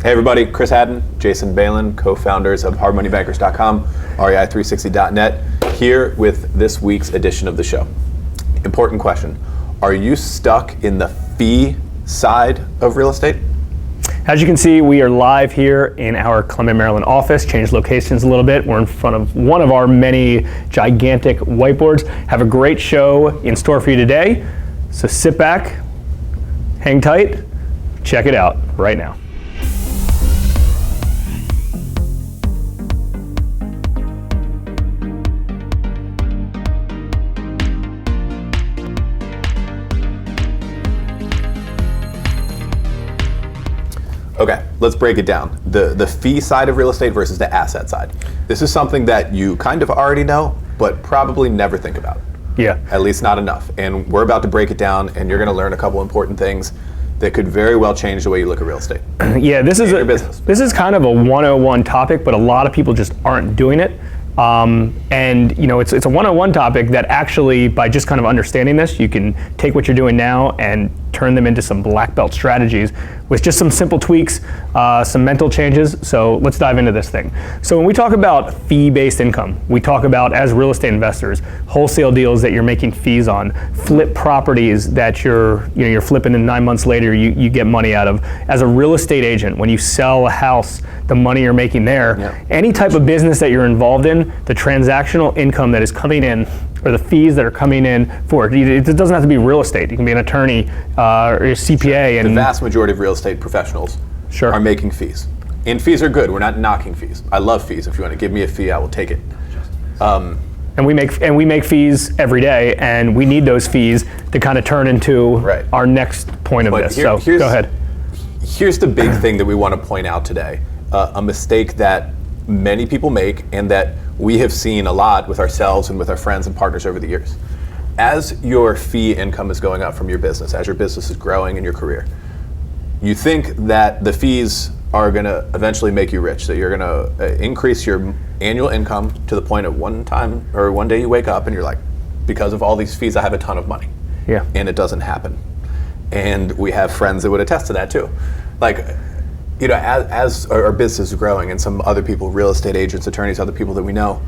Hey everybody, Chris Haddon, Jason Balin, co-founders of HardMoneyBankers.com, REI360.net, here with this week's edition of the show. Important question, are you stuck in the fee side of real estate? As you can see, we are live here in our Clement, Maryland office. Changed locations a little bit. We're in front of one of our many gigantic whiteboards. Have a great show in store for you today. So sit back, hang tight, check it out right now. Okay, let's break it down. The fee side of real estate versus the asset side. This is something that you kind of already know, but probably never think about. Yeah. At least not enough. And we're about to break it down, and you're going to learn a couple important things that could very well change the way you look at real estate. Yeah, this is kind of a 101 topic, but a lot of people just aren't doing it. And you know, it's a 101 topic that actually, by just kind of understanding this, you can take what you're doing now and turn them into some black belt strategies with just some simple tweaks, some mental changes. So let's dive into this thing. So when we talk about fee-based income, we talk about, as real estate investors, wholesale deals that you're making fees on, flip properties that you're flipping and 9 months later you get money out of. As a real estate agent, when you sell a house, the money you're making there, any type of business that you're involved in, the transactional income that is coming in, or the fees that are coming in for it. It doesn't have to be real estate. You can be an attorney or a CPA. And the vast majority of real estate professionals are making fees. And fees are good. We're not knocking fees. I love fees. If you want to give me a fee, I will take it. And we make fees every day, and we need those fees to kind of turn into our next point of this. So go ahead. Here's the big thing that we want to point out today. A mistake that many people make, and that we have seen a lot with ourselves and with our friends and partners over the years. As your fee income is going up from your business, as your business is growing in your career, you think that the fees are going to eventually make you rich, that you're going to increase your annual income to the point of one day you wake up and you're like, because of all these fees, I have a ton of money. Yeah. And it doesn't happen. And we have friends that would attest to that too. Like, you know, as our business is growing, and some other people, real estate agents, attorneys, other people that we know,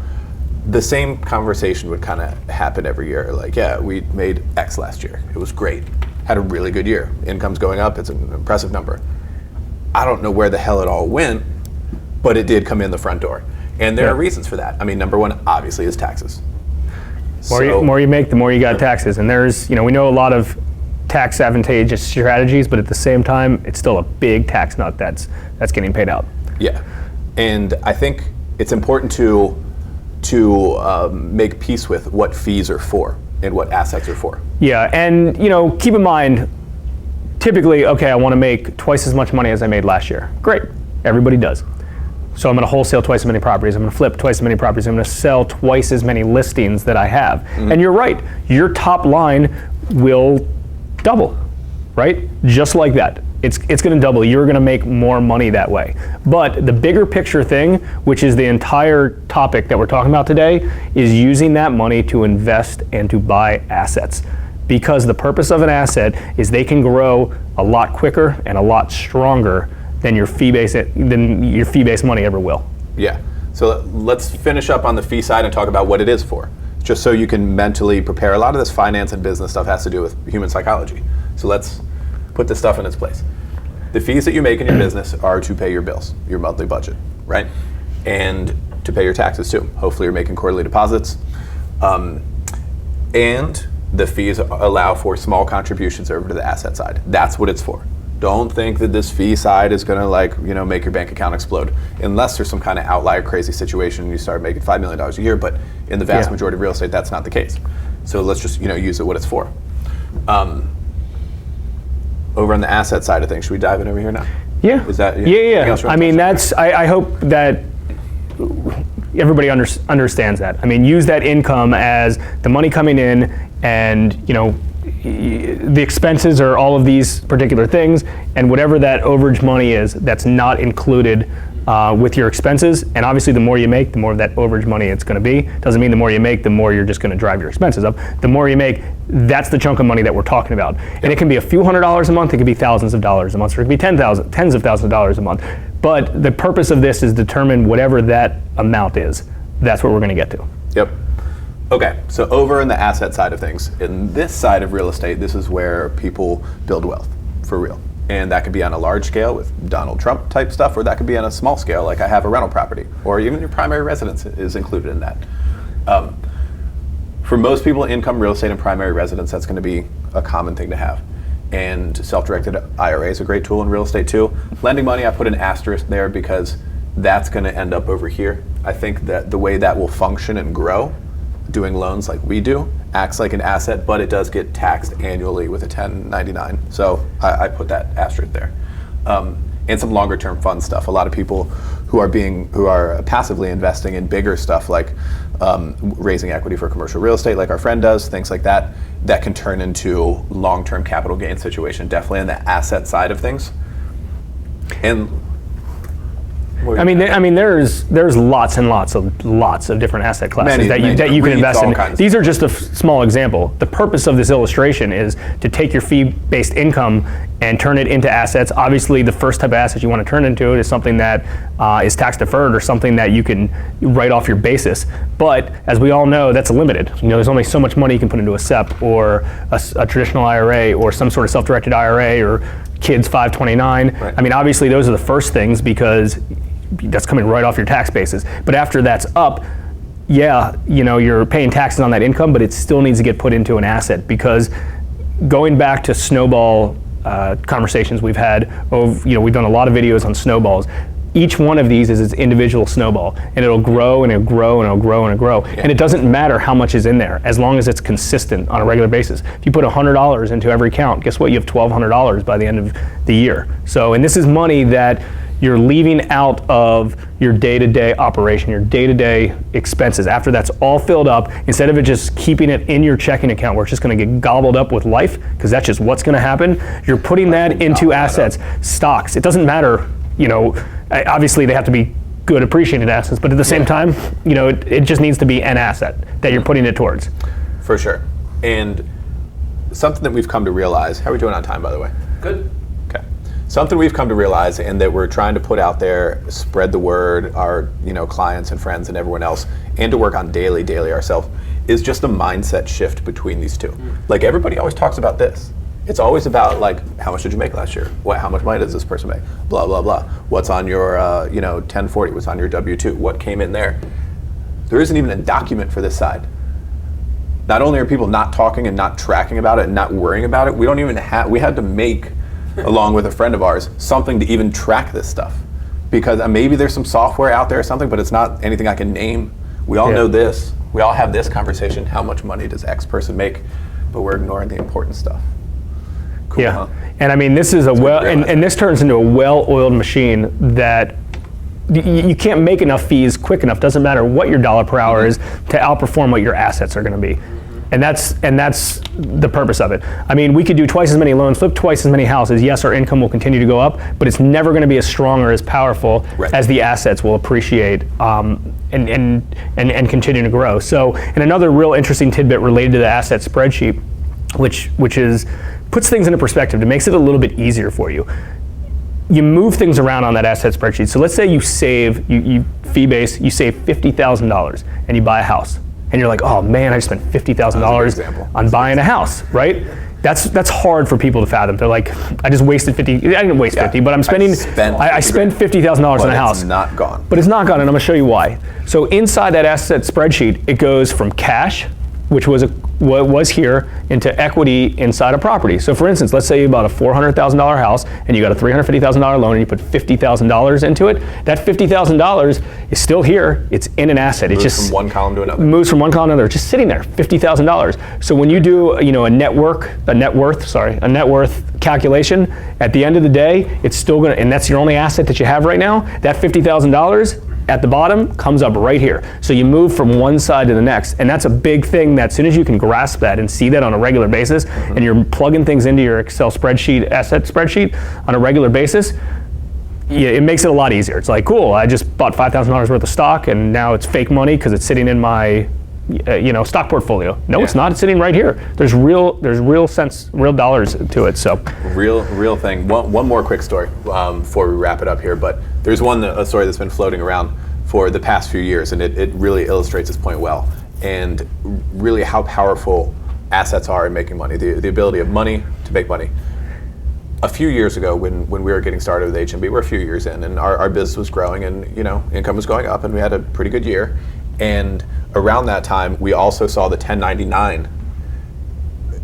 the same conversation would kind of happen every year. Like, yeah, we made X last year. It was great. Had a really good year. Income's going up. It's an impressive number. I don't know where the hell it all went, but it did come in the front door. And there are reasons for that. I mean, number one, obviously, is taxes. More you make, the more you got taxes. And there's, we know a lot of tax advantageous strategies, but at the same time, it's still a big tax nut that's getting paid out. Yeah, and I think it's important to make peace with what fees are for and what assets are for. Yeah, and keep in mind, typically, okay, I want to make twice as much money as I made last year. Great, everybody does. So I'm going to wholesale twice as many properties, I'm going to flip twice as many properties, I'm going to sell twice as many listings that I have. Mm-hmm. And you're right, your top line will double, right? Just like that. It's going to double. You're going to make more money that way. But the bigger picture thing, which is the entire topic that we're talking about today, is using that money to invest and to buy assets. Because the purpose of an asset is they can grow a lot quicker and a lot stronger than your fee-based money ever will. Yeah. So let's finish up on the fee side and talk about what it is for, just so you can mentally prepare. A lot of this finance and business stuff has to do with human psychology. So let's put this stuff in its place. The fees that you make in your business are to pay your bills, your monthly budget, right? And to pay your taxes too. Hopefully you're making quarterly deposits. And the fees allow for small contributions over to the asset side. That's what it's for. Don't think that this fee side is going to make your bank account explode, unless there's some kind of outlier crazy situation and you start making $5 million a year. But in the vast majority of real estate, that's not the case. So let's just use it what it's for. Over on the asset side of things, should we dive in over here now? Yeah. Is that yeah? I mean, I hope that everybody understands that. I mean, use that income as the money coming in, and the expenses are all of these particular things, and whatever that overage money is, that's not included with your expenses. And obviously the more you make, the more of that overage money it's going to be. Doesn't mean the more you make, the more you're just going to drive your expenses up. The more you make, that's the chunk of money that we're talking about. And it can be a few $100s a month, it could be thousands of dollars a month, or it could be tens of thousands of dollars a month. But the purpose of this is determine whatever that amount is. That's what we're going to get to. Yep. Okay, so over in the asset side of things, in this side of real estate, this is where people build wealth, for real. And that could be on a large scale with Donald Trump type stuff, or that could be on a small scale, like I have a rental property, or even your primary residence is included in that. For most people, income, real estate, and primary residence, that's going to be a common thing to have. And self-directed IRA is a great tool in real estate too. Lending money, I put an asterisk there because that's going to end up over here. I think that the way that will function and grow, doing loans like we do, acts like an asset, but it does get taxed annually with a 1099. So I put that asterisk there. And some longer term fund stuff. A lot of people who are passively investing in bigger stuff like raising equity for commercial real estate like our friend does, things like that, that can turn into long-term capital gain situation, definitely on the asset side of things. And I mean, there's lots and lots of different asset classes that you can invest in. These are just a small example. The purpose of this illustration is to take your fee-based income and turn it into assets. Obviously, the first type of asset you want to turn into it is something that is tax deferred or something that you can write off your basis. But as we all know, that's limited. There's only so much money you can put into a SEP or a traditional IRA or some sort of self-directed IRA or Kids 529. Right. I mean, obviously, those are the first things because that's coming right off your tax basis. But after that's up, you're paying taxes on that income, but it still needs to get put into an asset because going back to snowball conversations we've had, we've done a lot of videos on snowballs. Each one of these is its individual snowball, and it'll grow and it'll grow and it'll grow and it'll grow. Yeah. And it doesn't matter how much is in there, as long as it's consistent on a regular basis. If you put $100 into every account, guess what? You have $1,200 by the end of the year. So, and this is money that you're leaving out of your day-to-day operation, your day-to-day expenses. After that's all filled up, instead of it just keeping it in your checking account where it's just going to get gobbled up with life, because that's just what's going to happen, you're putting that into assets, stocks. It doesn't matter, obviously they have to be good appreciated assets, but at the same time, it just needs to be an asset that you're putting it towards. For sure. And something that we've come to realize, how are we doing on time, by the way? Good. Okay. Something we've come to realize and that we're trying to put out there, spread the word, our clients and friends and everyone else, and to work on daily ourselves, is just a mindset shift between these two. Like everybody always talks about this. It's always about like, how much did you make last year? How much money does this person make? Blah, blah, blah. What's on your 1040? What's on your W-2? What came in there? There isn't even a document for this side. Not only are people not talking and not tracking about it and not worrying about it, we had to make, along with a friend of ours, something to even track this stuff. Because maybe there's some software out there or something, but it's not anything I can name. We all know this. We all have this conversation. How much money does X person make? But we're ignoring the important stuff. Cool, yeah, huh? And I mean, this is and this turns into a well-oiled machine that you can't make enough fees quick enough. Doesn't matter what your dollar per hour is to outperform what your assets are going to be, and that's the purpose of it. I mean, we could do twice as many loans, flip twice as many houses. Yes, our income will continue to go up, but it's never going to be as strong or as powerful as the assets will appreciate and continue to grow. So, and another real interesting tidbit related to the asset spreadsheet, which is puts things into perspective. It makes it a little bit easier for you. You move things around on that asset spreadsheet. So let's say you save, you fee-based, you save $50,000 and you buy a house. And you're like, oh man, I just spent $50,000 on buying a house, right? That's hard for people to fathom. They're like, I just wasted 50, I didn't waste 50, but I spent $50,000 on a house. It's not gone. But it's not gone, and I'm gonna show you why. So inside that asset spreadsheet, it goes from cash, which was here, into equity inside a property. So for instance, let's say you bought a $400,000 house and you got a $350,000 loan and you put $50,000 into it. That $50,000 is still here. It's in an asset. It moves from one column to another. Moves from one column to another. It's just sitting there, $50,000. So when you do a net worth calculation, at the end of the day, it's still gonna, and that's your only asset that you have right now, that $50,000 at the bottom comes up right here. So you move from one side to the next. And that's a big thing that as soon as you can grasp that and see that on a regular basis, and you're plugging things into your Excel spreadsheet, asset spreadsheet on a regular basis, it makes it a lot easier. It's like, cool, I just bought $5,000 worth of stock and now it's fake money because it's sitting in my stock portfolio. No, it's Yeah. not. It's sitting right here. There's real dollars to it. So Real thing. One more quick story before we wrap it up here. But there's a story that's been floating around for the past few years, and it really illustrates this point well. And really how powerful assets are in making money. The ability of money to make money. A few years ago, when we were getting started with HMB, we're a few years in, and our business was growing, and income was going up, and we had a pretty good year. And around that time, we also saw the 1099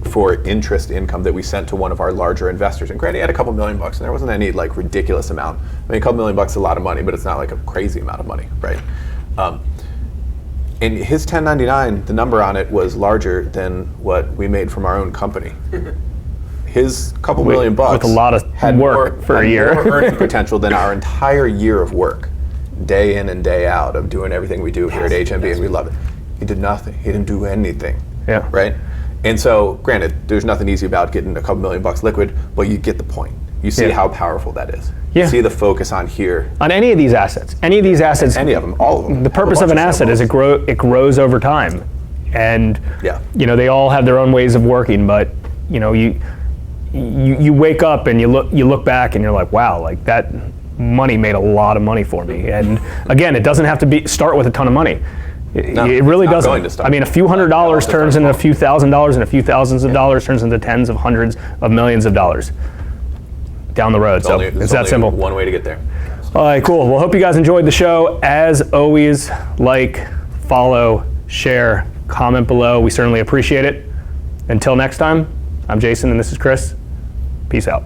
for interest income that we sent to one of our larger investors. And granted, he had a couple $1 million, and there wasn't any like ridiculous amount. I mean, a couple $1 million is a lot of money, but it's not like a crazy amount of money, right? And his 1099, the number on it was larger than what we made from our own company. His couple $1 million with a lot of had work for a year. more earning potential than our entire year of work, day in and day out, of doing everything we do here at HMB, and we love it. He did nothing. He didn't do anything. Yeah. Right? And so, granted, there's nothing easy about getting a couple $1 million liquid, but you get the point. You see how powerful that is. Yeah. You see the focus on here. On any of these assets, Any of them, all of them. the purpose of an asset is it grows over time, and Yeah. they all have their own ways of working. But you wake up and you look back and you're like, wow, like that money made a lot of money for me. And again, it doesn't have to start with a ton of money. It really it's not going to doesn't. start. I mean, a few $100s turns into a few $1,000s, and a few thousands of dollars turns into tens of hundreds of millions of dollars down the road. So it's that simple. One way to get there. All right, cool. Well, hope you guys enjoyed the show. As always, like, follow, share, comment below. We certainly appreciate it. Until next time, I'm Jason and this is Chris. Peace out.